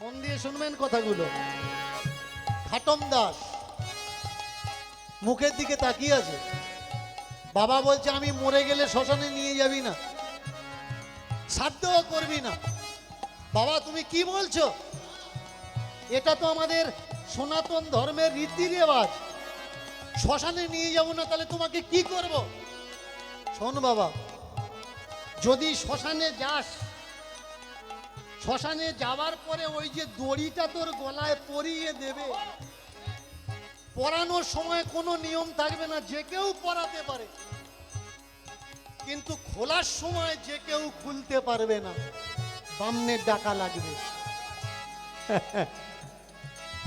মন দিয়ে শুনবেন কথাগুলো। ঘাটম দাস মুখের দিকে তাকিয়ে আছে। বাবা বলছে আমি মরে গেলে শ্মশানে নিয়ে যাবি না, শ্রাদ্ধও করবি না। বাবা তুমি কি বলছো? এটা তো আমাদের সনাতন ধর্মের রীতি রেওয়াজ। শ্মশানে নিয়ে যাব না তাহলে তোমাকে কি করব? শোন বাবা, যদি শ্মশানে যাস, শ্মশানে যাওয়ার পরে ওই যে দড়িটা তোর গলায় পরিয়ে দেবে, পরানোর সময় কোনো নিয়ম থাকবে না, যে কেউ পরাতে পারে, কিন্তু খোলার সময় যে কেউ খুলতে পারবে না, বামনের ডাকা লাগবে।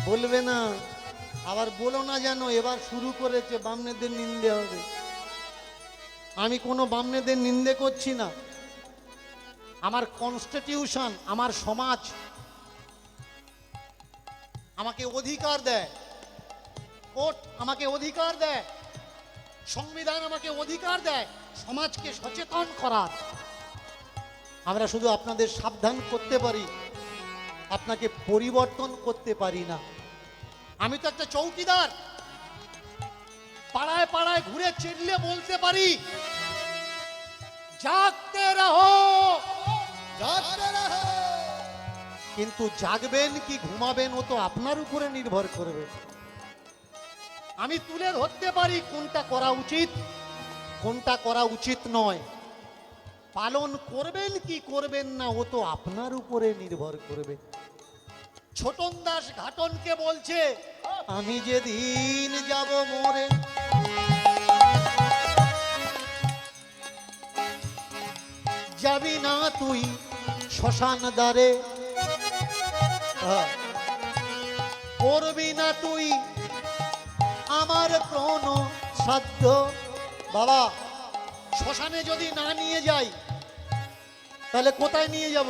বলবে না, আবার বলো না যেন এবার শুরু করেছে বামনেদের নিন্দে হবে। আমি কোনো বামনেদের নিন্দে করছি না। আমার কনস্টিটিউশন, আমার সমাজ আমাকে অধিকার দেয়, কোর্ট আমাকে অধিকার দেয়, সংবিধান আমাকে অধিকার দেয় সমাজকে সচেতন করার। আমরা শুধু আপনাদের সাবধান করতে পারি, আপনাকে পরিবর্তন করতে পারি না। আমি তো একটা চৌকিদার, পাড়ায় পাড়ায় ঘুরে চিল্লে বলতে পারি জাগতে রহো, জাগতে রহো। কিন্তু জাগবেন কি ঘুমাবেন ও তো আপনার উপরে নির্ভর করবে। আমি তুলে ধরতে পারি কোনটা করা উচিত, কোনটা করা উচিত নয়। পালন করবেন কি করবেন না ও তো আপনার উপরে নির্ভর করবে। ছোটন দাস ঘাটনকে বলছে, আমি যেদিন যাব মরে, যাবি না তুই শ্মশান দ্বারে, করবি না তুই আমার কোন সাধ্য। বাবা, শ্মশানে যদি না নিয়ে যাই তাহলে কোথায় নিয়ে যাব?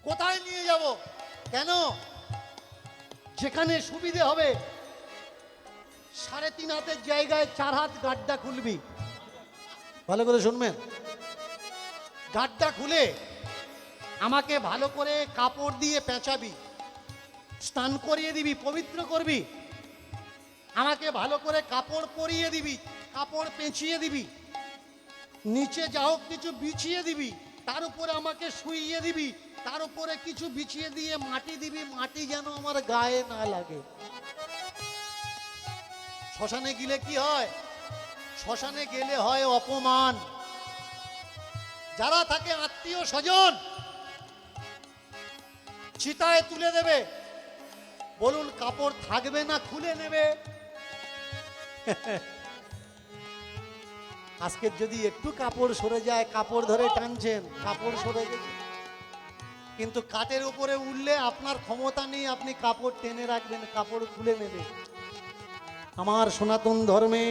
কোথায় নিয়ে যাব? কেন? যেখানে সুবিধে হবে। 3.5 হাতের জায়গায় 4 হাত গাড্ডা খুলবি। ভালো করে শুনবেন, গাড্ডা খুলে আমাকে ভালো করে কাপড় দিয়ে পেঁচাবি, স্নান করিয়ে দিবি, পবিত্র করবি। আমাকে ভালো করে কাপড় পরিয়ে দিবি, কাপড় পেঁচিয়ে দিবি, নিচে যা হোক কিছু বিছিয়ে দিবি, তার উপরে আমাকে শুইয়ে দিবি, তার উপরে কিছু বিছিয়ে দিয়ে মাটি দিবি, মাটি যেন আমার গায়ে না লাগে। শ্মশানে গেলে কি হয়? শ্মশানে গেলে হয় অপমান। যারা থাকে আত্মীয় স্বজন চিতায় তুলে দেবে, বলুন কাপড় থাকবে না খুলে নেবে? আজকে যদি একটু কাপড় সরে যায়, কাপড় ধরে টানছেন, কাপড় সরে গেছে, কিন্তু কাঠের উপরে উঠলে আপনার ক্ষমতা নেই, আপনি কাপড় টেনে রাখবেন, কাপড় খুলে নেবে। আমার সনাতন ধর্মে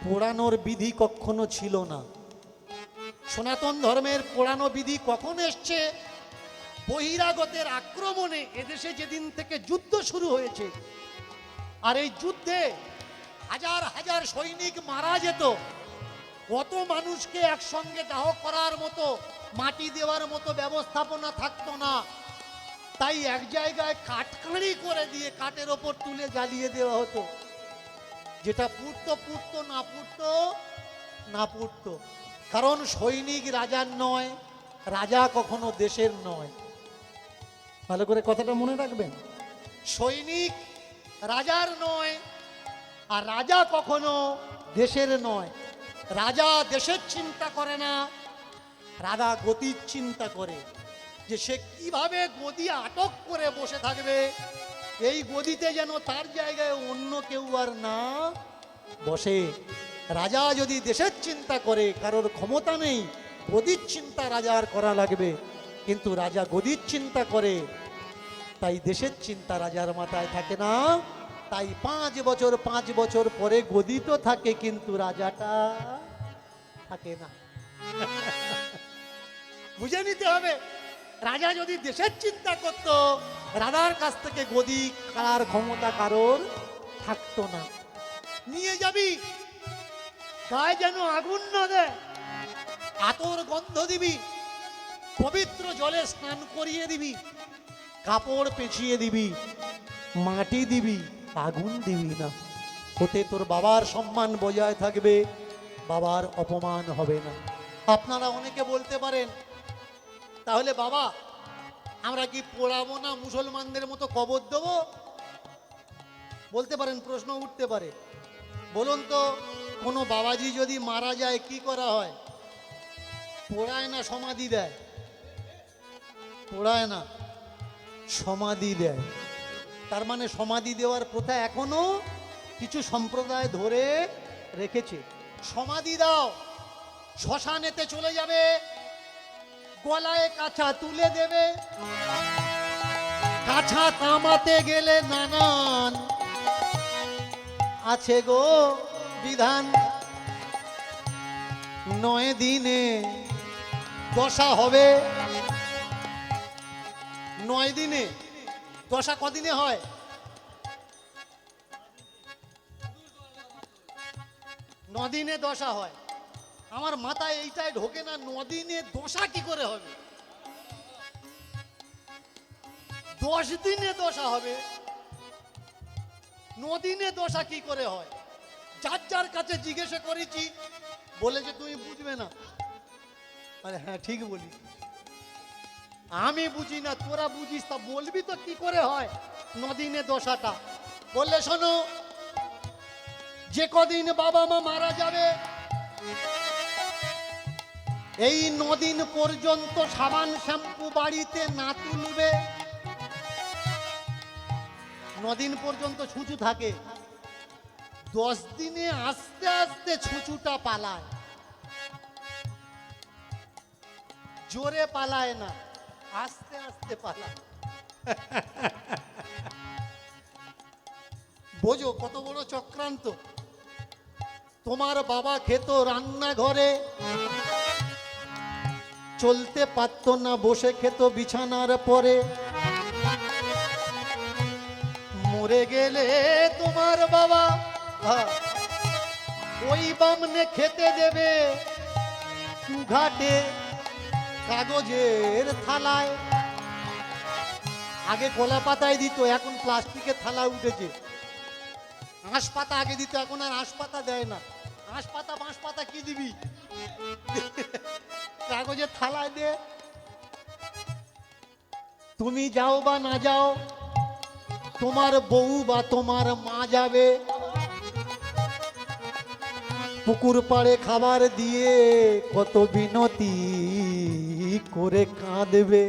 পোড়ানোর বিধি কখনো ছিল না। সনাতন ধর্মের পোড়ানো বিধি কখন এসছে? বহিরাগতের আক্রমণে এদেশে যেদিন থেকে যুদ্ধ শুরু হয়েছে, আর এই যুদ্ধে হাজার হাজার সৈনিক মারা যেত, কত মানুষকে একসঙ্গে দাহ করার মতো, মাটি দেওয়ার মতো ব্যবস্থাপনা থাকতো না। তাই এক জায়গায় কাঠকাঁড়ি করে দিয়ে কাঠের ওপর তুলে জ্বালিয়ে দেওয়া হতো। যেটা পুড়তো পুড়তো, না পুড়তো না পুড়তো। কারণ সৈনিক রাজার নয়, রাজা কখনো দেশের নয়। ভালো করে কথাটা মনে রাখবেন, সৈনিক রাজার নয়, আর রাজা কখনো দেশের নয়। রাজা দেশের চিন্তা করে না, রাজা গতির চিন্তা করে, যে সে কিভাবে গদি আটক করে বসে থাকবে, এই গদিতে যেন তার জায়গায় অন্য কেউ আর না বসে। রাজা যদি দেশের চিন্তা করে, কারোর ক্ষমতা নেই, গদির চিন্তা রাজার করা লাগবে, কিন্তু রাজা গদির চিন্তা করে, তাই দেশের চিন্তা রাজার মাথায় থাকে না। তাই 5 বছর পরে গদি তো থাকে, কিন্তু রাজাটা থাকে না। বুঝে নিতে হবে, রাজা যদি দেশের চিন্তা করত, রাজার কাছ থেকে গদি কার ক্ষমতা কারোর থাকতো না। নিয়ে যাবি, গায়ে যেন আগুন না দেয়, আতর গন্ধ দিবি, পবিত্র জলে স্নান করিয়ে দিবি, কাপড় পেঁচিয়ে দিবি, মাটি দিবি, আগুন দিবি না। ওতে তোর বাবার সম্মান বজায় থাকবে, বাবার অপমান হবে না। আপনারা অনেকে বলতে পারেন, তাহলে বাবা আমরা কি পোড়াবো না, মুসলমানদের মতো কবর দেবো? বলতে পারেন, প্রশ্ন উঠতে পারে। বলুন তো, কোনো বাবাজি যদি মারা যায় কি করা হয়? পোড়ায় না সমাধি দেয়? পোড়ায় না, সমাধি দেয়। তার মানে সমাধি দেওয়ার প্রথা এখনো কিছু সম্প্রদায় ধরে রেখেছে। সমাধি দাও, শ্মশানেতে চলে যাবে, গলায় কাছা তুলে দেবে। কাছা তামাতে গেলে নানান আছে গো বিধান। 9 দিনে দশা হবে। 9 দিনে দশা কদিনে হয়? 9 দিনে দশা হয়। আমার মাথায় এইটাই ঢোকে না, 9 দিনে দশা কি করে হবে? 10 দিনে দশা হবে, 9 দিনে দশা কি করে হয়? যার যার কাছে জিজ্ঞেস করেছি বলেছে তুমি বুঝবে না। আরে হ্যাঁ ঠিক বলি, আমি বুঝি না, তোরা বুঝিস, তা বলবি তো কি করে হয় 9 দিনে দশাটা। বললে শোনো, যে কদিন বাবা মা মারা যাবে এই 9 দিন পর্যন্ত সাবান শ্যাম্পু বাড়িতে না তুলবে। 9 দিন পর্যন্ত ছুঁচু থাকে, 10 দিনে আস্তে আস্তে ছুঁচুটা পালায়। জোরে পালায় না, আস্তে আস্তে পালায়। বোঝো কত বড় চক্রান্ত। তোমার বাবা খেত রান্নাঘরে, চলতে পারতো না, বসে খেত বিছানার পরে। মরে গেলে তোমার বাবা ওই বামনে খেতে দেবে ঘাটে কাগজের থালায়। আগে কলা পাতায় দিত, এখন প্লাস্টিকের থালা উঠেছে। আঁশ পাতা আগে দিত, এখন আর আঁশ পাতা দেয় না। আঁশ পাতা বাঁশ পাতা কি দিবি, কাগজের থালায় দে। তুমি যাও বা না যাও, তোমার বউ বা তোমার মা যাবে, পুকুর পাড়ে খাবার দিয়ে কত বিনতি করে কাঁদবে।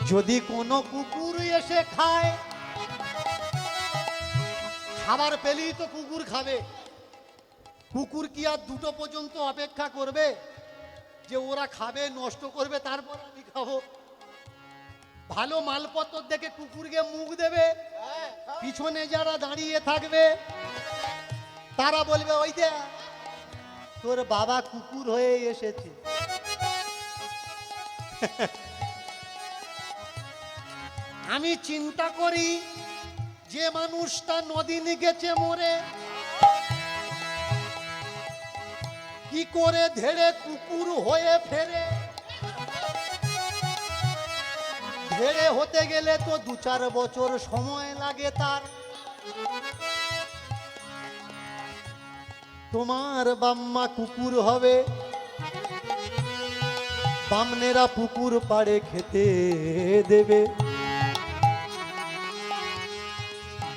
যদি কোনো কুকুর এসে খায়, খাবার পেলেই তো কুকুর খাবে। কুকুর কি আর 2টো পর্যন্ত অপেক্ষা করবে যে ওরা খাবে, নষ্ট করবে, তারপর আমি খাবো? ভালো মালপত্র দেখে কুকুরকে মুখ দেবে, পিছনে যারা দাঁড়িয়ে থাকবে তারা বলবে ওই দে তোর বাবা কুকুর হয়ে এসেছে। আমি চিন্তা করি, যে মানুষটা 9 দিন গেছে মরে, কি করে ধেড়ে কুকুর হয়ে ফেরে? ধেড়ে হতে গেলে তো 2-4 বছর সময় লাগে তার। তোমার বাম্মা কুকুর হবে, বামনেরা পুকুর পাড়ে খেতে দেবে।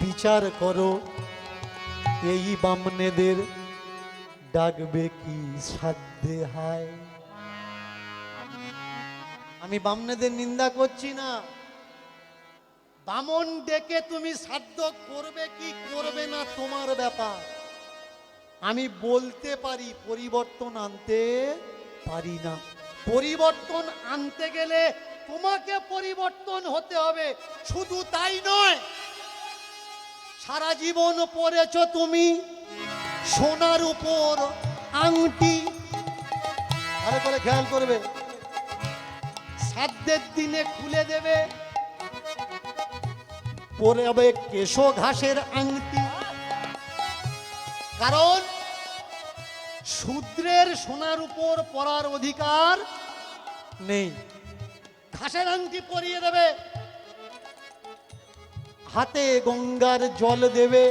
বিচার করো, এই বামনেদের ডাকবে কি সাধ্যে? হায়, আমি বামনেদের নিন্দা করছি না। বামন ডেকে তুমি সাধ্য করবে কি করবে না তোমার ব্যাপার। আমি বলতে পারি, পরিবর্তন আনতে পারি না। পরিবর্তন আনতে গেলে তোমাকে পরিবর্তন হতে হবে। শুধু তাই নয়, সারা জীবন পরেছো তুমি সোনার উপর আংটি। আরে করে খেয়াল করবে, শ্রাদ্ধের দিনে খুলে দেবে, পরে হবে কেশো ঘাসের আংটি। কারণ শূদ্রের সোনার উপর পরার অধিকার নেই। ঘাসের আংটি পরিয়ে দেবে, হাতে গঙ্গার জল দেবে,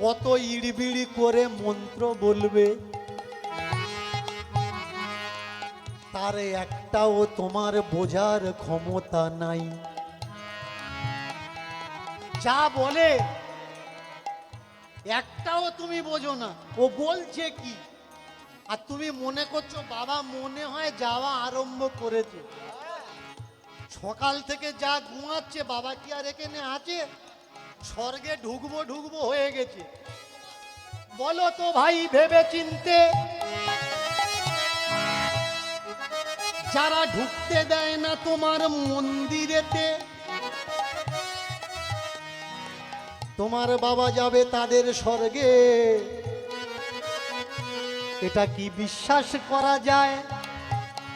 কত ইড়বিড়ি করে মন্ত্র বলবে, তার একটাও তোমার বোঝার ক্ষমতা নাই। যা বলে একটাও তুমি বোঝো না, ও বলছে কি, আর তুমি মনে করছো বাবা মনে হয় যাওয়া আরম্ভ করেছে। সকাল থেকে যা ঘুমাচ্ছে, বাবা কি আর এখানে আছে? স্বর্গে ঢুকবো ঢুকবো হয়ে গেছে। বলো তো ভাই ভেবে চিনতে, যারা ঢুকতে দেয় না তোমার মন্দিরেতে, তোমার বাবা যাবে তাদের স্বর্গে, এটা কি বিশ্বাস করা যায়?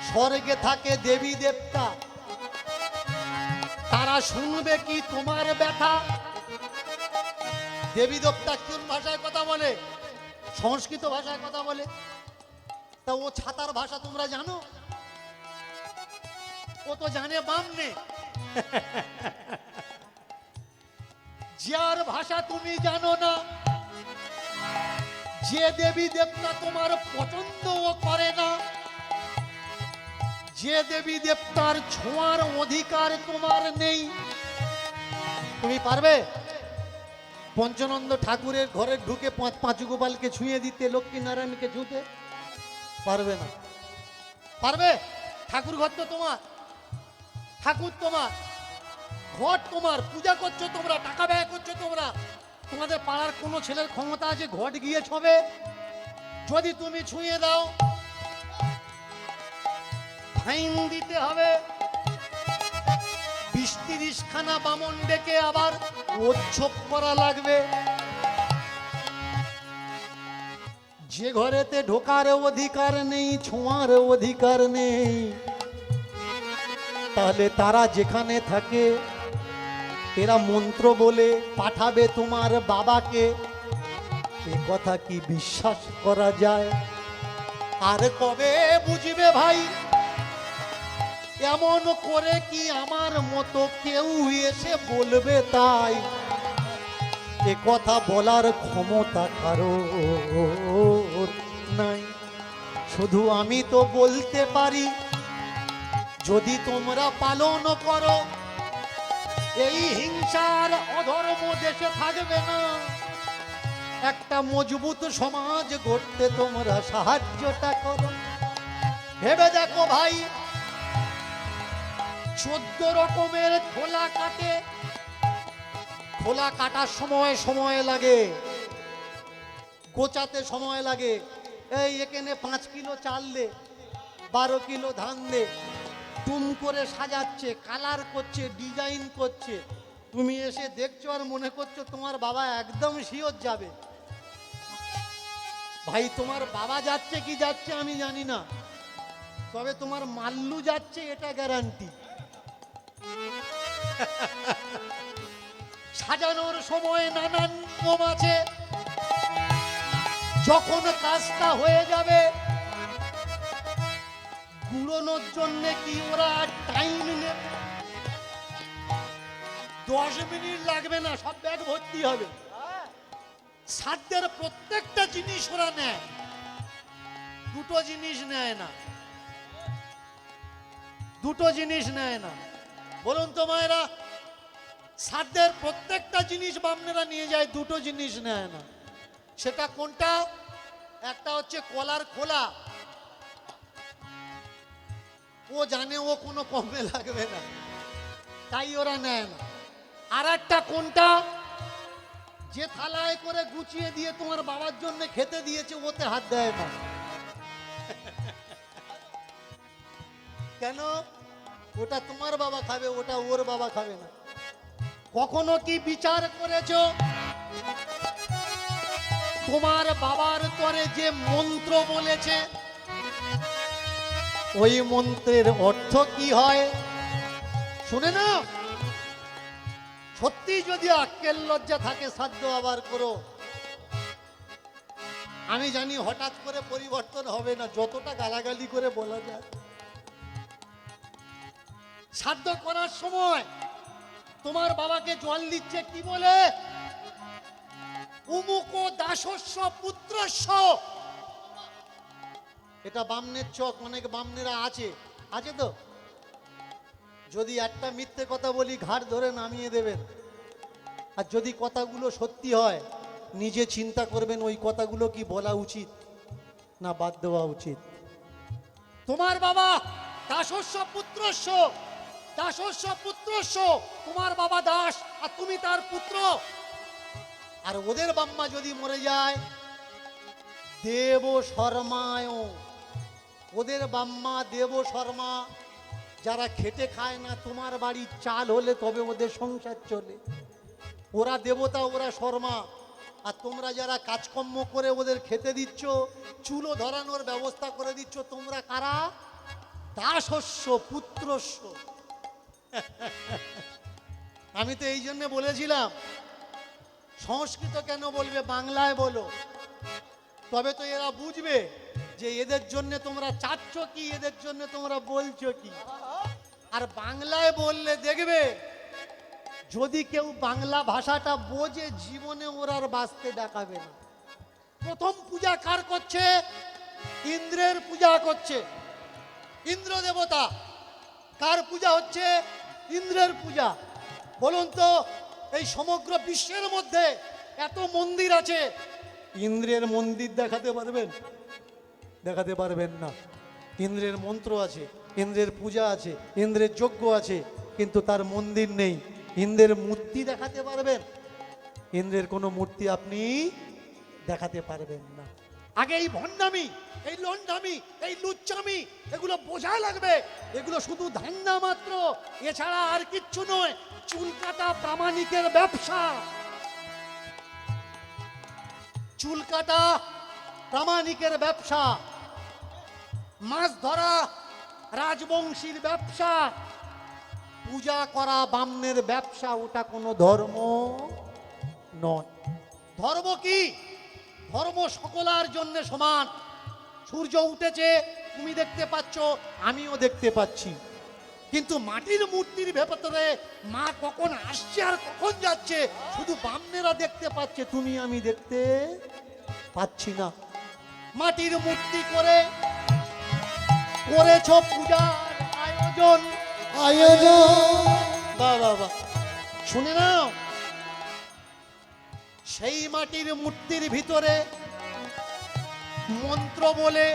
স্বর্গে থাকে দেবী দেবতা, তারা শুনবে কি তোমার ব্যথা? দেবী দেবতা কোন ভাষায় কথা বলে? সংস্কৃত ভাষায় কথা বলে। তা ও ছাতার ভাষা তোমরা জানো? ও তো জানে বামনে। যার ভাষা তুমি জানো না, যে দেবী দেবতা তোমার পছন্দ করে না, যে দেবী দেবতার ছোঁয়ার অধিকার তোমার নেই, তুমি পারবে পঞ্চনন্দ ঠাকুরের ঘরে ঢুকে পাঁচু গোপালকে ছুঁয়ে দিতে, লক্ষ্মী নারায়ণকে ছুঁতে? পারবে না। পারবে? ঠাকুর ঘর তো তোমার, ঠাকুর তোমার, ঘর তোমার, পূজা করছো তোমরা, টাকা ব্যয় করছো তোমরা। তোমাদের পাড়ার কোনো ছেলের ক্ষমতা আছে ঘট গিয়ে ছবে? যদি তুমি ছুঁয়ে দাও ফাইন দিতে হবে। ২০-৩০ খানা বামন ডেকে আবার উৎসব করা লাগবে। যে ঘরেতে ঢোকার অধিকার নেই, ছোঁয়ার অধিকার নেই, তাহলে তারা যেখানে থাকে এরা মন্ত্র বলে পাঠাবে তোমার বাবাকে। এ কথা কি বিশ্বাস করা যায়? আর কবে বুঝবে ভাই, এমন করে কি আমার মতো কেউ এসে বলবে তাই? এ কথা বলার ক্ষমতা কারো নাই, শুধু আমি তো বলতে পারি। যদি তোমরা পালন করো, এই হিংসার অধর্ম দেশে থাকবে না। একটা মজবুত সমাজ গড়তে তোমরা সাহায্যটা করো। ভেবে দেখো ভাই, 14 রকমের খোলা কাটে, খোলা কাটার সময় লাগে, গোচাতে সময় লাগে। এই এখানে 5 কিলো চাল দে, 12 কিলো ধান দে, টুম করে সাজাচ্ছে, কালার করছে, ডিজাইন করছে। তুমি এসে দেখছো আর মনে করছো তোমার বাবা একদম শিওর যাবে। ভাই তোমার বাবা যাচ্ছে কি যাচ্ছে আমি জানি না, তবে তোমার মাল্লু যাচ্ছে এটা গ্যারান্টি। সাজানোর সময় নানান নিয়ম আছে। যখন কাজটা হয়ে যাবে, গুড়োনোর জন্য কি ওরা টাইম নেবে? 10 মিনিট লাগবে না, সব ব্যাগ ভর্তি হবে। সাধ্যের প্রত্যেকটা জিনিস ওরা নেয়, দুটো জিনিস নেয় না, দুটো জিনিস নেয় না। বলুন তো মায়েরা, সাধ্যের প্রত্যেকটা জিনিস বামনেরা নিয়ে যায়, দুটো জিনিস নেয় না। সেটা কোনটা? একটা হচ্ছে কলার খোলা, ও জানে ও কোনো কমে লাগবে না, তাই ওরা নেয় না। আর একটা কোনটা? যে থালায় করে গুছিয়ে দিয়ে তোমার বাবার জন্য খেতে দিয়েছে, ওতে হাত দেয় না। কেন? ওটা তোমার বাবা খাবে, ওটা ওর বাবা খাবে না। কখনো কি বিচার করেছো তোমার বাবার তরে যে মন্ত্র বলেছে, ওই মন্ত্রের অর্থ কি হয়? শুনে না, সত্যি যদি আক্কেল লজ্জা থাকে সাধ্য আবার করো। আমি জানি হঠাৎ করে পরিবর্তন হবে না, যতটা গালাগালি করে বলা যায়। শ্রাদ্ধ করার সময় তোমার বাবাকে জল দিচ্ছে কি বলে? উমুক দাসস্য পুত্রস্য। এটা বামনের চক, অনেক বামনেরা আছে, আছে তো? যদি একটা মিথ্যে কথা বলি ঘাড় ধরে নামিয়ে দেবেন, আর যদি কথাগুলো সত্যি হয় নিজে চিন্তা করবেন ওই কথাগুলো কি বলা উচিত না বাদ দেওয়া উচিত। তোমার বাবা দাসস্য পুত্রস্য, দাসস্য পুত্রস্য, তোমার বাবা দাস আর তুমি তার পুত্র। আর ওদের বাম্মা যদি মরে যায় দেব শর্মায়, ওদের বাম্মা দেব শর্মা, যারা খেটে খায় না, তোমার বাড়ির চাল হলে তবে ওদের সংসার চলে। ওরা দেবতা, ওরা শর্মা। আর তোমরা যারা কাজকর্ম করে ওদের খেতে দিচ্ছ, চুলো ধরানোর ব্যবস্থা করে দিচ্ছ, তোমরা কারা? দাসস্য পুত্রস্য। আমি তো এই জন্য বলেছিলাম সংস্কৃত কেন বলবে, বাংলায় বলো, তবে তো এরা বুঝবে যে এদের জন্য তোমরা চাচ্ছ কি, এদের জন্য তোমরা বলছো কি। আর বাংলায় বললে দেখবে যদি কেউ বাংলা ভাষাটা বোঝে জীবনে ওরা আর বাঁচতে দেখাবে না। প্রথম পূজা কার করছে? ইন্দ্রের পূজা করছে, ইন্দ্র দেবতা। কার পূজা হচ্ছে? ইন্দ্রের পূজা। বলুন তো এই সমগ্র বিশ্বের মধ্যে এত মন্দির আছে, ইন্দ্রের মন্দির দেখাতে পারবেন? দেখাতে পারবেন না। ইন্দ্রের মন্ত্র আছে, ইন্দ্রের পূজা আছে, ইন্দ্রের যজ্ঞ আছে, কিন্তু তার মন্দির নেই। ইন্দ্রের মূর্তি দেখাতে পারবেন? ইন্দ্রের কোনো মূর্তি আপনি দেখাতে পারবেন না। আগে এই ভণ্ডামি, এই লন্ডামি, এই লুচ্চামি এগুলো বোঝা লাগবে। এগুলো শুধু ধান্দা মাত্র, এছাড়া আর কিচ্ছু নয়। চুল কাটা প্রামাণিকের ব্যবসা, চুল কাটা প্রামাণিকের ব্যবসা, মাছ ধরা রাজবংশীর ব্যবসা, পূজা করা বামনের ব্যবসা। ওটা কোনো ধর্ম নয়। ধর্ম কি? ধর্ম সকলার জন্য সমান। সূর্য উঠেছে, তুমি দেখতে পাচ্ছ, আমিও দেখতে পাচ্ছি, কিন্তু মাটির মূর্তির ভেতরে মা কখন আসছে আর কখন যাচ্ছে শুধু বামনেরা দেখতে পাচ্ছে, তুমি আমি দেখতে পাচ্ছি না। মাটির মূর্তি করে করেছ পূজার আয়োজন, আয়োজন, বাবা শুনে নাও। সেই মাটির মূর্তির ভিতরে মন্ত্র বলে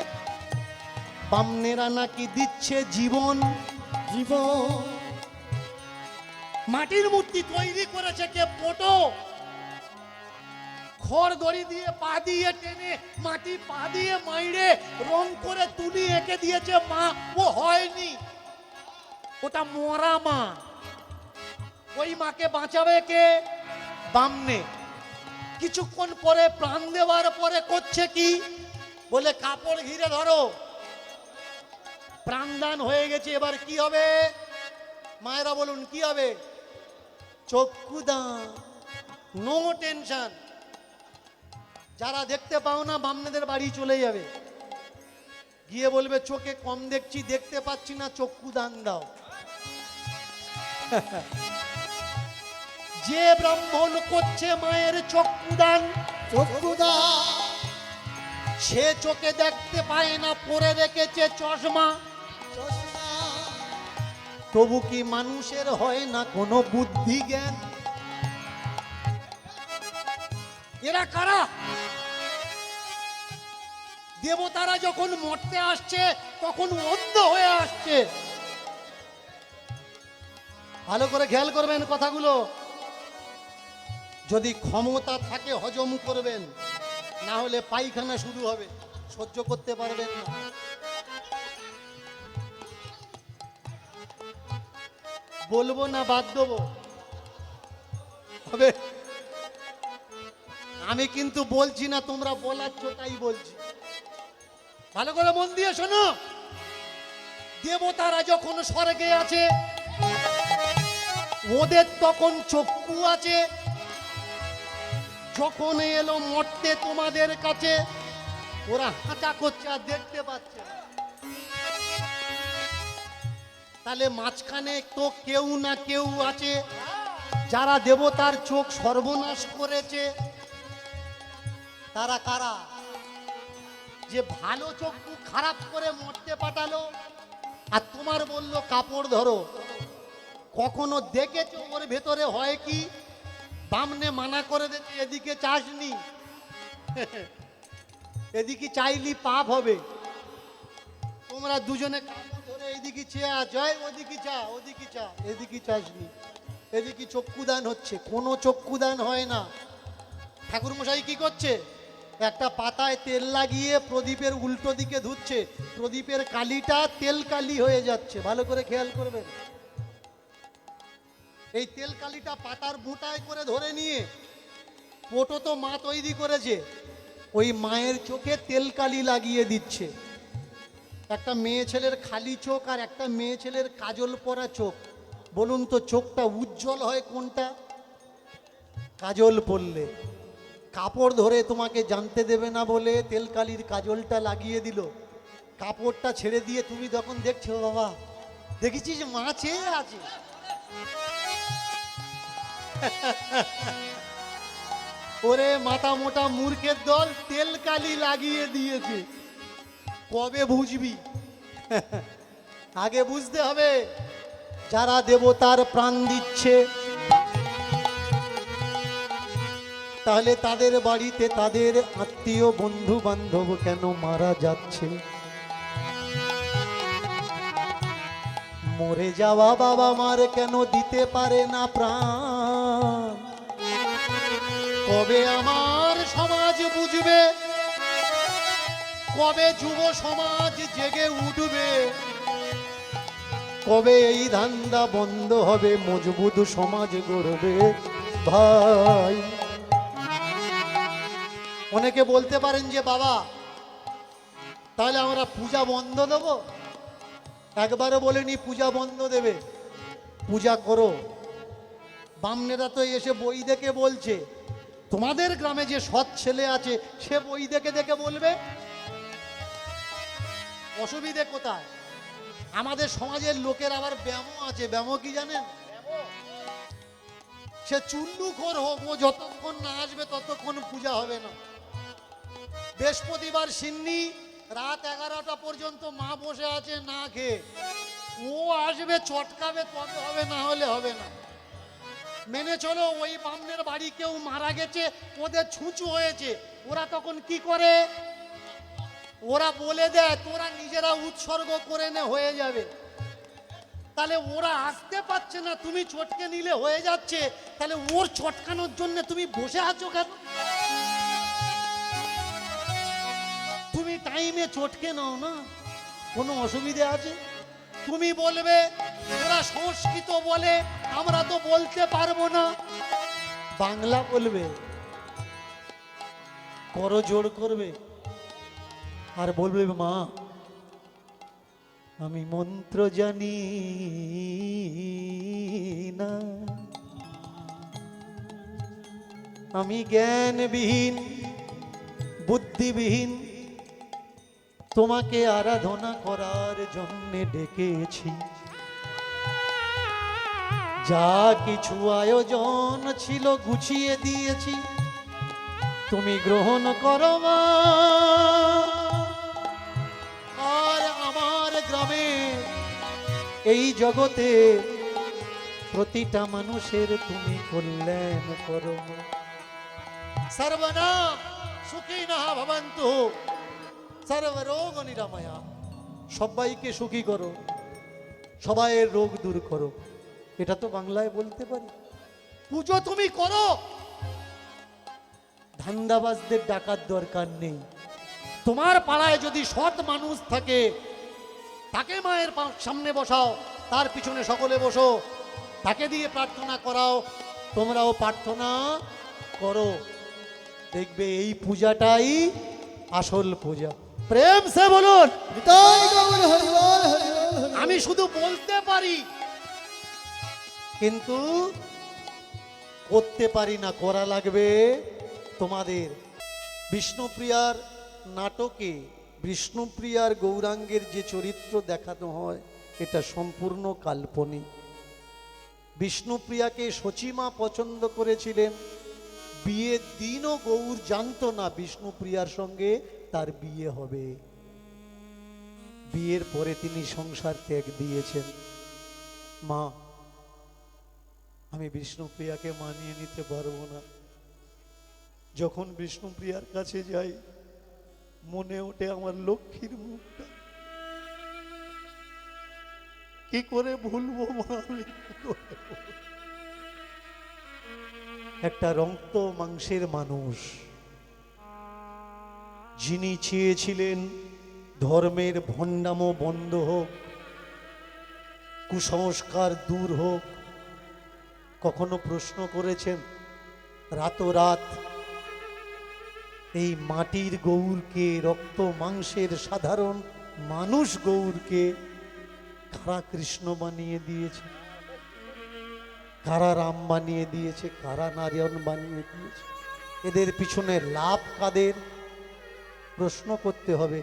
বামনেরা নাকি দিচ্ছে জীবন, জীবন। মাটির মূর্তি তৈরি করেছে কে? পটো। খড় দড়ি দিয়ে পা দিয়ে টেনে মাটি পা দিয়ে মাইরে রং করে তুলি এঁকে দিয়েছে মা। ও হয়নি, ওটা মরা মা। ওই মাকে বাঁচাবে কে? বামনে। কিছুক্ষণ পরে প্রাণ দেওয়ার পরে করছে কি? বলে কাপড় ঘিরে ধরো, প্রাণদান হয়ে গেছে, এবার কি হবে? মায়েরা বলুন কি হবে? চক্ষুদান। No tension. যারা দেখতে পাও না বামনেদের বাড়ি চলে যাবে, গিয়ে বলবে চোখে কম দেখছি, দেখতে পাচ্ছি না, চক্ষুদান দাও। যে ব্রাহ্মণ করছে মায়ের চক্ষুদান, চক্ষুদান, সে চোখে দেখতে পায় না, পরে রেখেছে চশমা। তবু কি মানুষের হয় না কোনো বুদ্ধি জ্ঞান? এরা কারা? দেবতারা যখন মরতে আসছে তখন অন্ধ হয়ে আসছে। ভালো করে খেয়াল করবেন কথাগুলো। যদি ক্ষমতা থাকে হজম করবেন, না হলে পায়খানা শুরু হবে, সহ্য করতে পারবেন না। বলবো না বাদ দেবো হবে? আমি কিন্তু বলছি না, তোমরা বলাচ্ছ তাই বলছি। ভালো করে মন দিয়ে শোনো। দেবতারা যখন স্বর্গে আছে ওদের তখন চক্ষু আছে। যখন এলো মরতে তোমাদের কাছে ওরা হাঁটা করছে আর দেখতে পাচ্ছে না। তাহলে মাঝখানে তো কেউ না কেউ আছে যারা দেবতার চোখ সর্বনাশ করেছে। তারা কারা? যে ভালো চক্ষু খারাপ করে মরতে পাঠালো আর তোমার বলল কাপড় ধরো। কখনো দেখেছো ওর ভেতরে হয় কি? বামনে মানা করে দিচ্ছে এদিকে চাসনি, এদিকে চাইলি পাপ হবে। তোমরা দুজনে কাপড় ধরে এদিকে চেয়ে জয় ওদিকে চা, ওদিকে চা, এদিকে চাসনি, এদিকে চক্ষুদান হচ্ছে। কোনো চক্ষুদান হয় না। ঠাকুরমশাই কি করছে? একটা পাতায় তেল লাগিয়ে প্রদীপের উল্টো দিকে ধুচ্ছে। প্রদীপের কালিটা তেল কালি হয়ে যাচ্ছে, ভালো করে খেয়াল করবেন। এই তেল কালিটা পাতার বুটায় করে ধরে নিয়ে পোটো তো মা তৈরি করেছে, ওই মায়ের চোখে তেল কালি লাগিয়ে দিচ্ছে। একটা মেয়ে ছেলের খালি চোখ আর একটা মেয়ে ছেলের কাজল পরা চোখ, বলুন তো চোখটা উজ্জ্বল হয় কোনটা? কাজল পরলে। কাপড় ধরে তোমাকে জানতে দেবে না বলে তেল কালির কাজলটা লাগিয়ে দিল। কাপড়টা ছেড়ে দিয়ে তুমি তখন দেখছো বাবা দেখেছিস মা চেয়ে আছে। ওরে মাথা মোটা মূর্খের দল, তেল কালি লাগিয়ে দিয়েছে। কবে বুঝবি? আগে বুঝতে হবে যারা দেবতার প্রাণ দিচ্ছে তাহলে তাদের বাড়িতে তাদের আত্মীয় বন্ধু বান্ধব কেন মারা যাচ্ছে? মরে যাওয়া বাবা মার কেন দিতে পারে না প্রাণ? কবে আমার সমাজ বুঝবে? কবে যুব সমাজ জেগে উঠবে? কবে এই ধান্দা বন্ধ হবে? মজবুত সমাজ গড়বে ভাই। অনেকে বলতে পারেন যে বাবা তাহলে আমরা পূজা বন্ধ দেব। একবারও বলেনি পূজা বন্ধ দেবে। পূজা করো। বামনেরা তো এসে বই দেখে বলছে, তোমাদের গ্রামে যে সৎ ছেলে আছে সে বই দেখে দেখে বলবে। অসুবিধে কোথায়? আমাদের সমাজের লোকের আবার ব্যামো আছে। ব্যামো কি জানেন? সে চুল্লুখোর হোক, ও যতক্ষণ না আসবে ততক্ষণ পূজা হবে না। বৃহস্পতিবার সিন্নি রাত 11টা পর্যন্ত মা বসে আছে না খেয়ে। ও আসবে চটকাবে তবে হবে, না হলে হবে না। মেনে চলো ওই বামনের বাড়ি কেউ মারা গেছে, ওদের ছুঁচু হয়েছে, ওরা তখন কি করে? ওরা বলে দেয় তোরা নিজেরা উৎসর্গ করে নে, হয়ে যাবে। তাহলে ওরা আসতে পারছে না, তুমি চটকে নিলে হয়ে যাচ্ছে। তাহলে ওর চটকানোর জন্য তুমি বসে আছো কেন? তুমি টাইমে চটকে নাও না, কোনো অসুবিধে আছে? তুমি বলবে ওরা সংস্কৃত বলে, আমরা তো বলতে পারবো না, বাংলা বলবে, করজোড় করবে আর বলবে মা আমি মন্ত্র জানি না, আমি জ্ঞানবিহীন বুদ্ধিবিহীন, তোমাকে আরাধনা করার জন্য ডেকেছি। যা কিছু আয়োজন ছিল গুছিয়ে দিয়েছি, তুমি গ্রহণ করো মা। আর আমার গ্রামে এই জগতে প্রতিটা মানুষের তুমি কল্যাণ করো। সর্বনাম সুখিনঃ ভবন্তু, সর্বরোগ নিরাময়া। সবাইকে সুখী করো, সবাইয়ের রোগ দূর করো, এটা তো বাংলায় বলতে পারি। পুজো তুমি করো, ধান্দাবাজদের ডাকার দরকার নেই। তোমার পাড়ায় যদি সৎ মানুষ থাকে তাকে মায়ের সামনে বসাও, তার পিছনে সকলে বসো, তাকে দিয়ে প্রার্থনা করাও, তোমরাও প্রার্থনা করো। দেখবে এই পূজাটাই আসল পূজা। প্রেম সে বলুন। আমি শুধু বলতে পারি কিন্তু করতে পারি না, করা লাগবে তোমাদের। বিষ্ণুপ্রিয়ার নাটকে বিষ্ণুপ্রিয়ার গৌরাঙ্গের যে চরিত্র দেখানো হয় এটা সম্পূর্ণ কাল্পনিক। বিষ্ণুপ্রিয়াকে সচিমা পছন্দ করেছিলেন, বিয়ের দিনও গৌর জানতো না বিষ্ণুপ্রিয়ার সঙ্গে তার বিয়ে হবে। বিয়ের পরে তিনি সংসার ত্যাগ দিয়েছেন। মা, আমি বিষ্ণুপ্রিয়াকে মানিয়ে নিতে পারবো না। যখন বিষ্ণুপ্রিয়ার কাছে যাই মনে ওঠে আমার লক্ষ্মীর মুখটা, কি করে ভুলবো মা, আমি কি করে ভুলবো? একটা রক্ত মাংসের মানুষ, যিনি চেয়েছিলেন ধর্মের ভণ্ডামো বন্ধ হোক, কুসংস্কার দূর হোক। কখনো প্রশ্ন করেছেন রাতোরাত এই মাটির গৌরকে, রক্ত মাংসের সাধারণ মানুষ গৌরকে কারা কৃষ্ণ বানিয়ে দিয়েছে, কারা রাম বানিয়ে দিয়েছে, কারা নারায়ণ বানিয়ে দিয়েছে? এদের পিছনে লাভ কাদের? প্রশ্ন করতে হবে,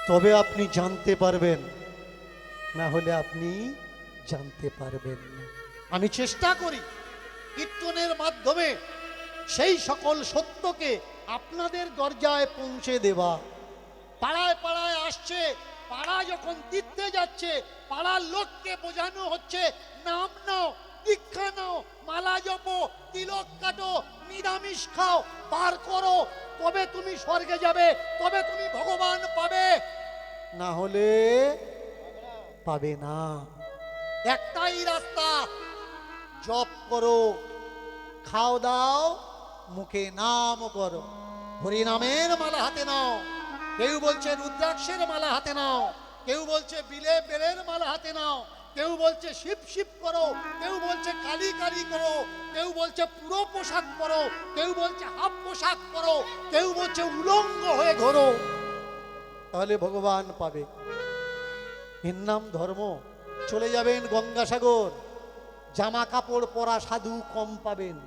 তবে আপনি জানতে পারবেন, না হলে আপনি জানতে পারবেন না। আমি চেষ্টা করি কীর্তনের মাধ্যমে সেই সকল সত্যকে আপনাদের দরজায় পৌঁছে দেওয়া। পাড়ায় পাড়ায় আসছে, পাড়া যখন তীর্থে যাচ্ছে পাড়ার লোককে বোঝানো হচ্ছে নাম নাও, দীক্ষা নাও, মালা জপো, তিলক কাটো, নিরামিষ খাও, পার করো, তবে তুমি স্বর্গে যাবে, তবে তুমি ভগবান পাবে, না হলে পাবে না। একটাই রাস্তা, জপ করো, খাও দাও, মুখে নাম করো, হরি নামের মালা হাতে নাও। কেউ বলছে রুদ্রাক্ষের মালা হাতে নাও, কেউ বলছে বিলে বেলের মালা হাতে নাও, কেউ বলছে শিব শিব করো, কেউ বলছে কালী কালী করো, কেউ বলছে পুরো পোশাক পরো, কেউ বলছে হাফ পোশাক পরো, কেউ বলছে উলঙ্গ হয়ে ঘোরো, তাহলে ভগবান পাবে। এর নাম ধর্ম? চলে যাবেন গঙ্গাসাগর, জামা কাপড় পরা সাধু কম পাবেন,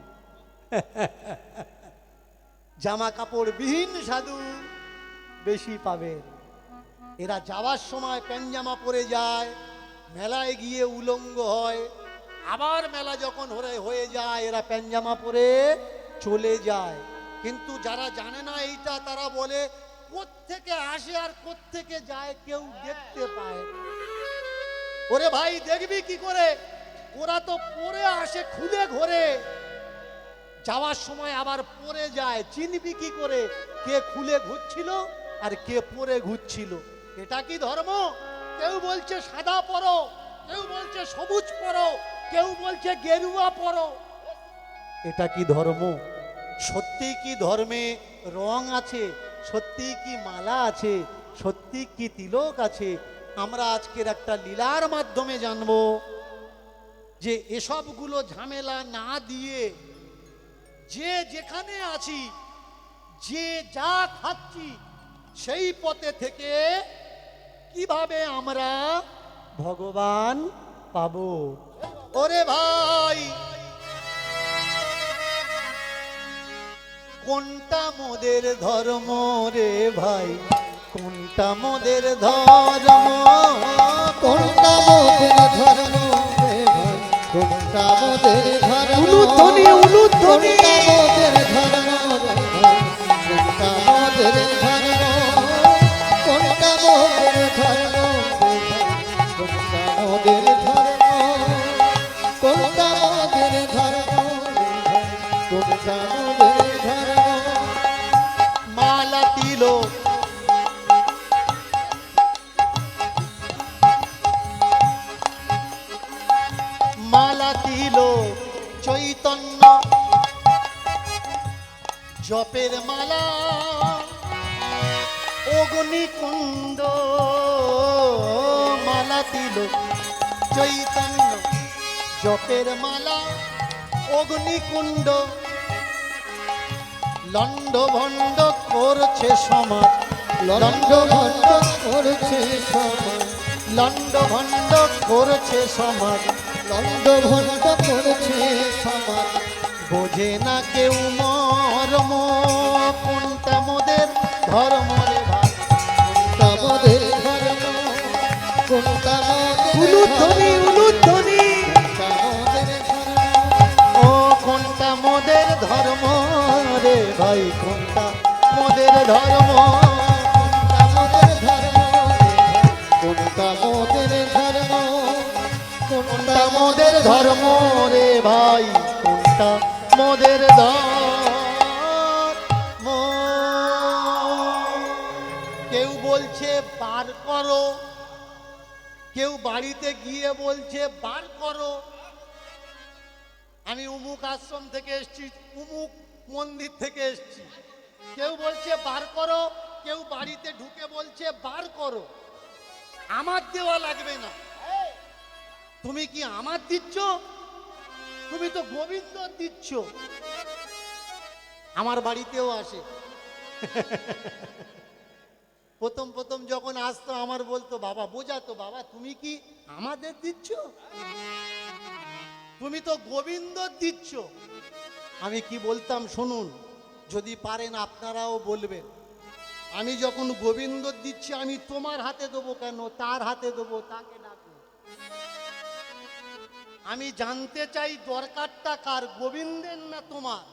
জামা কাপড় বিহীন সাধু বেশি পাবেন। এরা যাওয়ার সময় প্যান্ট-জামা পরে যায়, মেলায় গিয়ে উলঙ্গ হয়, আবার মেলা যখন হয়ে যায় এরা প্যান্ট-জামা পরে চলে যায়। কিন্তু যারা জানে না এইটা, তারা বলে কোত্থেকে আসে আর কোত্থেকে যায় কেউ দেখতে পায়। ওরে ভাই, দেখবি কি করে? ওরা তো পরে আসে খুলে ঘোরে, যাওয়ার সময় আবার পরে যায়, চিনবি কি করে কে খুলে ঘুরছিল আর কে পরে ঘুরছিল? এটা কি ধর্ম? কেউ বলছে সাদা পরো, কেউ বলছে সবুজ পরো, কেউ বলছে গেরুয়া পরো। এটা কি ধর্ম? সত্যি কি ধর্মে রং আছে? সত্যি কি মালা আছে? সত্যি কি তিলক আছে? আমরা আজকের একটা লীলার মাধ্যমে জানবো যে এসবগুলো ঝামেলা না দিয়ে যে যেখানে আছি, যে যা খাচ্ছি, সেই পথে থেকে কিভাবে আমরা ভগবান পাবো। ওরে ভাই, কোনটা মোদের ধর্ম রে ভাই, কোনটা মোদের ধর্ম, কোনটা মোদের ধর্ম রে ভাই, কোনটা মোদের ধর্ম, উলুধ্বনি উলুধ্বনি, কোনটা মোদের ধর্ম রে ভাই, কোনটা মোদের ধর্ম, কোনটা মোদের ধর্ম রে ভাই, কোনটা মোদের ধর্ম, কোনটা মোদের ধর্ম রে ভাই, কোনটা মোদের ধর্ম। মালা তিলক মালা তিলক চৈতন্য, জপের মালা অগ্নিকুণ্ড, মালা তিলক চৈতন্য, জপের মালা অগ্নিকুণ্ড, লণ্ড ভণ্ড করছে সমাজ, লণ্ড ভণ্ড করছে সমাজ, লণ্ড ভণ্ড করছে সমাজ, লণ্ড ভণ্ড করছে সমাজ, বোঝে না কেউ মর্ম, কোনটা মোদের ধর্ম রে ভাই। কোনটা মোদের ধর্ম, কোনটা মোদের উলুধ্বনি ধর্ম, উলুধ্বনি, কোনটা মোদের ধর্ম, ও কোনটা মোদের ধর্ম রে ভাই, কোনটা মোদের ধর্ম। কোনটা মোদের ধর্ম, কোনটা মোদের ধর্ম রে ভাই, কোনটা মোদের ধর্ম। কেউ বলছে বার করো, কেউ বাড়িতে গিয়ে বলছে বার করো। আমি উমুক আশ্রম থেকে এসেছি, উমুক মন্দির থেকে এসেছি। কেউ বলছে বার করো, কেউ বাড়িতে ঢুকে বলছে বার করো। আমার দেওয়া লাগবে না। তুমি কি আমার দিচ্ছ? তুমি তো গোবিন্দ দিচ্ছ। আমার বাড়িতেও আসে। প্রথম প্রথম যখন আসতো আমার বলতো, বাবা বোঝাতো, বাবা তুমি কি আমাদের দিচ্ছ? তুমি তো গোবিন্দ দিচ্ছ। আমি কি বলতাম শুনুন, যদি পারেন আপনারাও বলবেন। আমি যখন গোবিন্দ দিচ্ছি, আমি তোমার হাতে দেবো কেন? তার হাতে দেবো, তাকে ডাকবো। আমি জানতে চাই দরকারটা কার, গোবিন্দের না তোমার?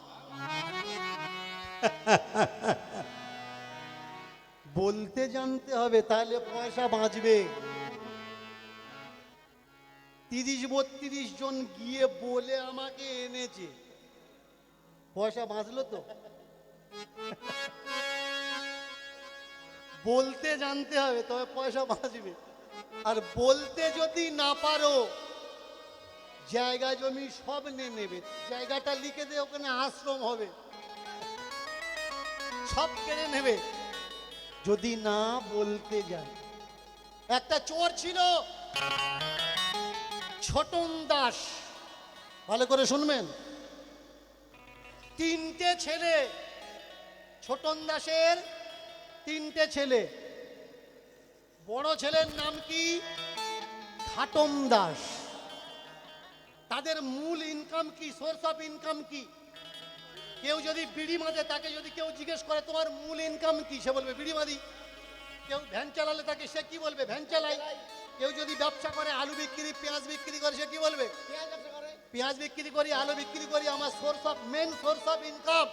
বলতে জানতে হবে, তাহলে পয়সা বাঁচবে। 30-32 জন গিয়ে বলে আমাকে এনেছে, পয়সা বাঁচলো তো। বলতে জানতে হবে, তবে পয়সা বাঁচবে। আর বলতে যদি না পারো, জায়গা জমি সব নিয়ে নেবে। জায়গাটা লিখে দিয়ে ওখানে আশ্রম হবে, সব কেড়ে নেবে যদি না বলতে যান। একটা চোর ছিল, ছোটন দাস, ভালো করে শুনবেন। 3টে ছেলে, ছোটন দাসের 3টে ছেলে। বড় ছেলের নাম কি? খাটম দাস। তাদের মূল ইনকাম কি, সোর্স অফ ইনকাম কি? কেউ যদি বিড়ি মাদে, তাকে যদি কেউ জিজ্ঞেস করে তোমার মূল ইনকাম কি, সে বলবে বিড়ি মাদি। কেউ ভ্যান চালালে তাকে সে কি বলবে? ভ্যান চালাই। কেউ যদি ব্যবসা করে, আলু বিক্রি, পেঁয়াজ বিক্রি করে, সে কি বলবে? পেঁয়াজ বিক্রি করি, আলু বিক্রি করি, আমার source of, main source of income.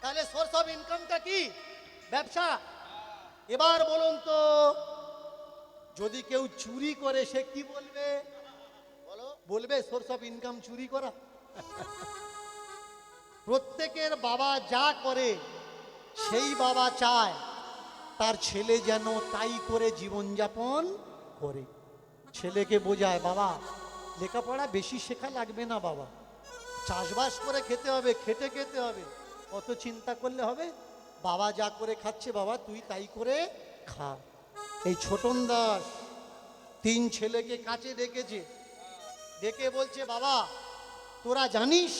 তাহলে সোর্স অফ ইনকামটা কি? ব্যবসা। এবার বলুন তো, যদি কেউ চুরি করে, সে কি বলবে? বলবে সোর্স অফ ইনকাম চুরি করা? প্রত্যেকের বাবা যা করে, সেই বাবা চায় তার ছেলে যেন তাই করে জীবনযাপন করে। ছেলেকে বোঝায়, বাবা লেখাপড়া বেশি শেখা লাগবে না, বাবা চাষবাস করে খেতে হবে, খেটে খেতে হবে, অত চিন্তা করলে হবে? বাবা যা করে খাচ্ছে, বাবা তুই তাই করে খা। এই ছোটন দাস 3 ছেলেকে কাছে ডেকেছে, ডেকে বলছে, বাবা তোরা জানিস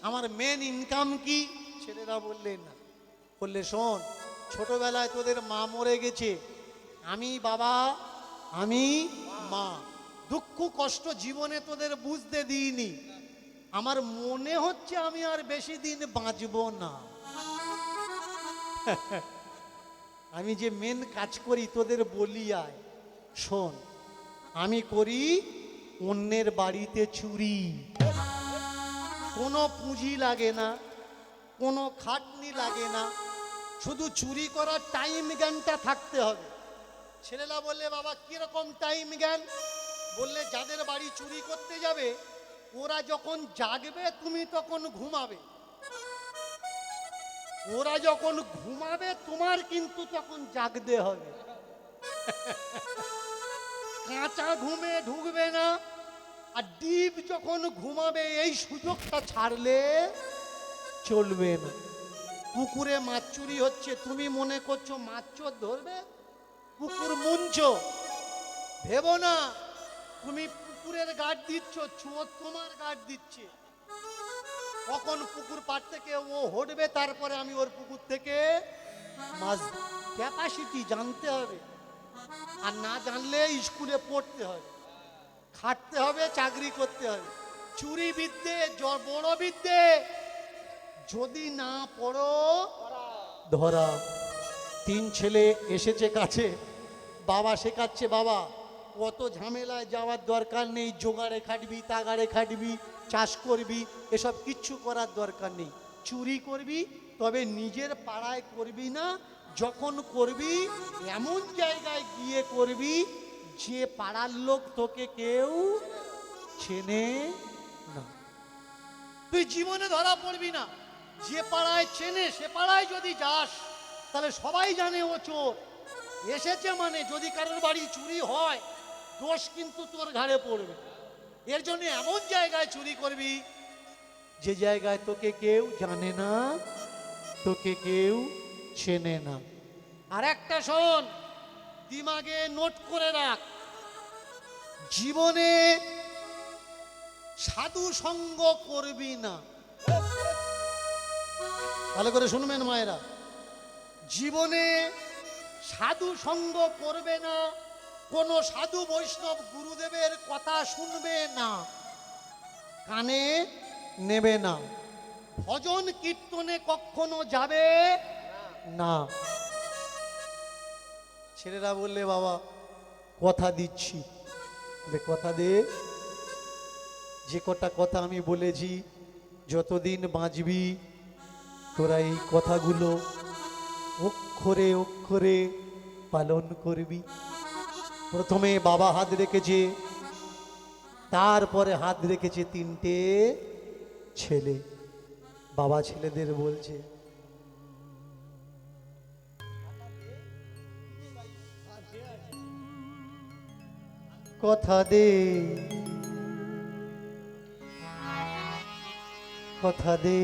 আমার মেন ইনকাম কি? ছেলেরা বললেন না। বললে, শোন, ছোটবেলায় তোদের মা মরে গেছে, আমি বাবা, আমি মা, দুঃখ কষ্ট জীবনে তোদের বুঝতে দিইনি। আমার মনে হচ্ছে আমি আর বেশি দিন বাঁচবো না। আমি যে মেন কাজ করি তোদের বলি, আয় শোন, আমি করি অন্যের বাড়িতে চুরি। কোনো পুঁজি লাগে না, কোনো খাটনি লাগে না, শুধু চুরি করার টাইম জ্ঞানটা থাকতে হবে। ছেলেরা বললে, বাবা কিরকম টাইম জ্ঞান? বললে, যাদের বাড়ি চুরি করতে যাবে, ওরা যখন জাগবে তুমি তখন ঘুমাবে, ওরা যখন ঘুমাবে তোমার কিন্তু তখন জাগতে হবে। কাঁচা ঘুমে ঢুকবে না, আর ডিপ যখন ঘুমাবে এই সুযোগটা ছাড়লে চলবে না। পুকুরে মাছ চুরি হচ্ছে, তুমি মনে করছো মাছ চোর ধরবে? পুকুর মুনছো, ভেবো না তুমি পুকুরের গার্ড দিচ্ছ, চোর তোমার গার্ড দিচ্ছে। কখন পুকুর পাড় থেকে ও হটবে, তারপরে আমি ওর পুকুর থেকে মাছ। ক্যাপাসিটি জানতে হবে, আর না জানলে স্কুলে পড়তে হবে। পড়তে হবে, চাকরি করতে হবে। চুরি বিদ্যে, বড় বিদ্যে যদি না পড়ো ধরা। 3 ছেলে এসেছে কাছে, বাবা শেখাচ্ছে, বাবা কত ঝামেলায় যাওয়ার দরকার নেই, জোগাড়ে খাটবি, তাগাড়ে খাটবি, চাষ করবি, এসব কিচ্ছু করার দরকার নেই। চুরি করবি তবে নিজের পাড়ায় করবি না, যখন করবি এমন জায়গায় গিয়ে করবি যে পাড়ার লোক তোকে কেউ চেনে না। তুই জীবনে ধরা পড়বি না। যে পাড়ায় চেনে সে পাড়ায় যদি যাস তাহলে সবাই জানে ও চোর এসেছে, মানে যদি কারোর বাড়ি চুরি হয় দোষ কিন্তু তোর ঘাড়ে পড়বে। এর জন্য এমন জায়গায় চুরি করবি যে জায়গায় তোকে কেউ জানে না, তোকে কেউ চেনে না। আর একটা শোন, দিমাগে নোট করে রাখ, জীবনে সাধু সঙ্গ করবি না। ভালো করে শুনবেন মায়েরা, জীবনে সাধু সঙ্গ করবে না, কোন সাধু বৈষ্ণব গুরুদেবের কথা শুনবে না, কানে নেবে না, ভজন কীর্তনে কখনো যাবে না। ছেলেরা বললে বাবা কথা দিচ্ছি, কথা দে, যে কটা কথা আমি বলেছি যতদিন বাঁচবি তোরা এই কথাগুলো অক্ষরে অক্ষরে পালন করবি। প্রথমে বাবা হাত রেখেছে, তারপরে হাত রেখেছে 3টে ছেলে। বাবা ছেলেদের বলছে, কথা দে, কথা দে,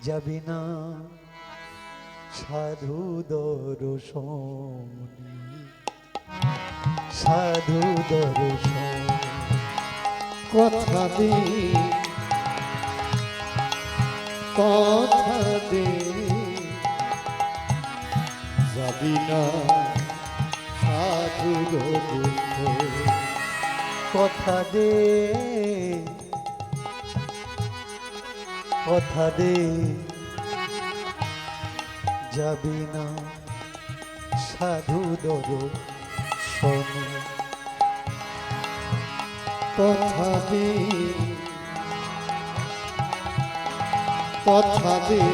যাবি না সাধু দর্শন, সাধু দর্শন। কথা দে, কথা দে, যাবি না সাধু দর্শন। কথা দে, কথা দে, যাবি না সাধু দর্শন। কথা দে, কথা দে,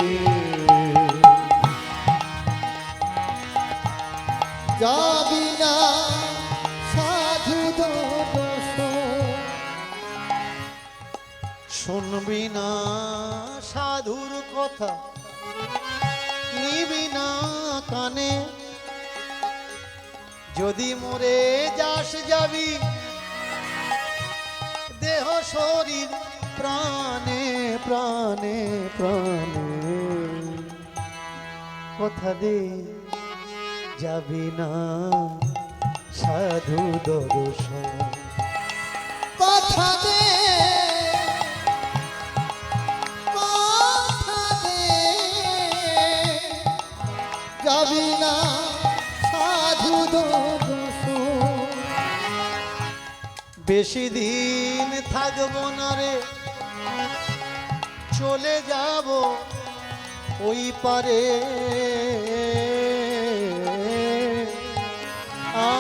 যাবি না সাধু দর্শন। শুনবি না সাধুর কথা, নিবি না কানে, যদি মরে যাস যাবি দেহ শরীর প্রাণে প্রাণে প্রাণে। কথা দে, যাবি না সাধু দর্শন। কথা দে, কথা দে, যাবি না সাধু দর্শন। বেশি দিন থাকবো না রে, চলে যাব ওই পারে।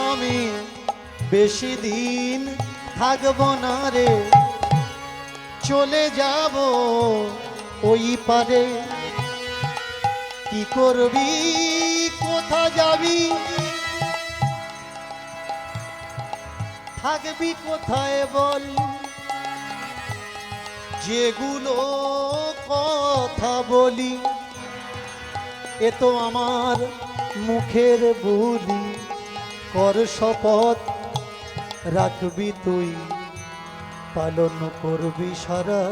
আমি বেশি দিন থাকবো না রে, চলে যাব ওই পারে। কি করবি, কোথা যাবি, থাকবি কোথায় বল, যেগুলো কথা বলি এ তো আমার মুখের বুলি। কর শপথ রাখবি তুই, পালন করবি সারা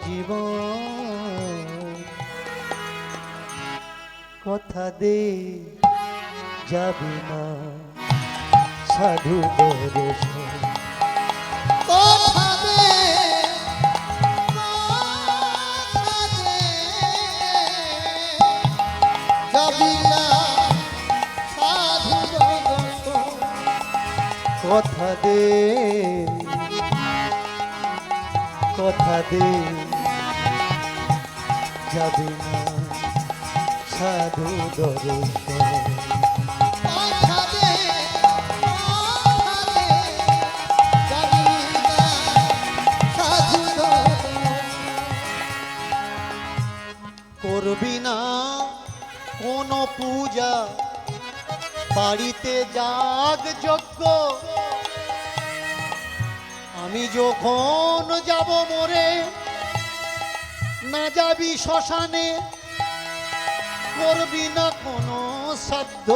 জীবন। কথা দে, যাবি না সাধু দর্শন। কথা দে, কথা দে, যাবি না সাধু দর্শন। কথা দে, কথা দে, যাবে না সাধু দর্শন। কথা দে, যাবি না সাধু দর্শন। করবি না কোনো পূজা, বাড়িতে যাগ যজ্ঞ, আমি যখন যাব মরে, না যাবি শ্মশানে, করবি না কোনো শ্রাদ্ধ।